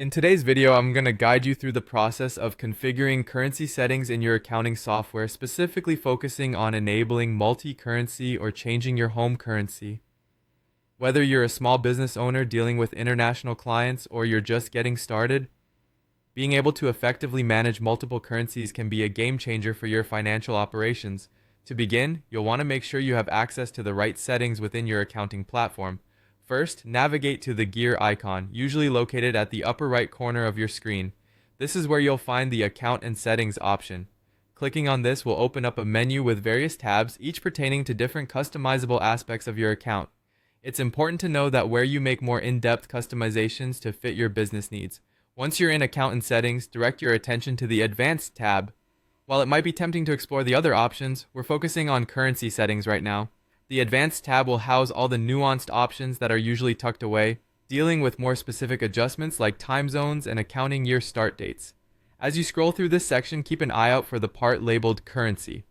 In today's video, I'm going to guide you through the process of configuring currency settings in your accounting software, specifically focusing on enabling multi-currency or changing your home currency. Whether you're a small business owner dealing with international clients or you're just getting started, being able to effectively manage multiple currencies can be a game changer for your financial operations. To begin, you'll want to make sure you have access to the right settings within your accounting platform. First, navigate to the gear icon, usually located at the upper right corner of your screen. This is where you'll find the Account and Settings option. Clicking on this will open up a menu with various tabs, each pertaining to different customizable aspects of your account. It's important to know that where you make more in-depth customizations to fit your business needs. Once you're in Account and Settings, direct your attention to the Advanced tab. While it might be tempting to explore the other options, we're focusing on currency settings right now. The Advanced tab will house all the nuanced options that are usually tucked away, dealing with more specific adjustments like time zones and accounting year start dates. As you scroll through this section, keep an eye out for the part labeled Currency.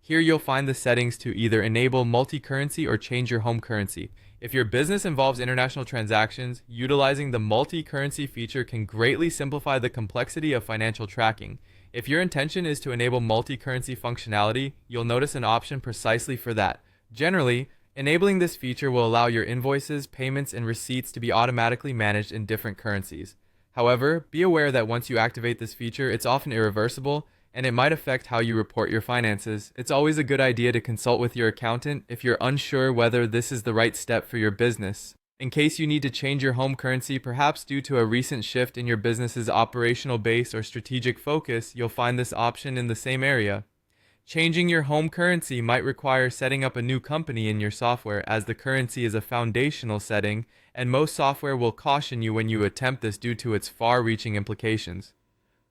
Here you'll find the settings to either enable multi-currency or change your home currency. If your business involves international transactions, utilizing the multi-currency feature can greatly simplify the complexity of financial tracking. If your intention is to enable multi-currency functionality, you'll notice an option precisely for that. Generally, enabling this feature will allow your invoices, payments, and receipts to be automatically managed in different currencies. However, be aware that once you activate this feature, it's often irreversible, and it might affect how you report your finances. It's always a good idea to consult with your accountant if you're unsure whether this is the right step for your business. In case you need to change your home currency, perhaps due to a recent shift in your business's operational base or strategic focus, you'll find this option in the same area. Changing your home currency might require setting up a new company in your software, as the currency is a foundational setting, and most software will caution you when you attempt this due to its far-reaching implications.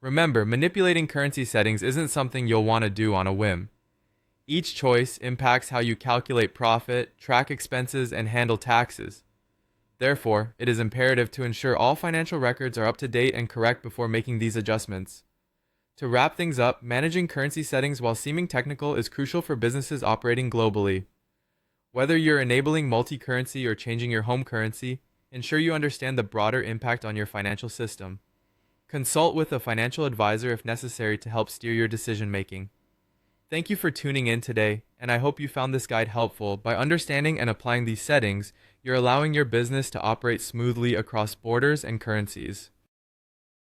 Remember, manipulating currency settings isn't something you'll want to do on a whim. Each choice impacts how you calculate profit, track expenses, and handle taxes. Therefore, it is imperative to ensure all financial records are up to date and correct before making these adjustments. To wrap things up, managing currency settings while seeming technical is crucial for businesses operating globally. Whether you're enabling multi-currency or changing your home currency, ensure you understand the broader impact on your financial system. Consult with a financial advisor if necessary to help steer your decision-making. Thank you for tuning in today, and I hope you found this guide helpful. By understanding and applying these settings, you're allowing your business to operate smoothly across borders and currencies.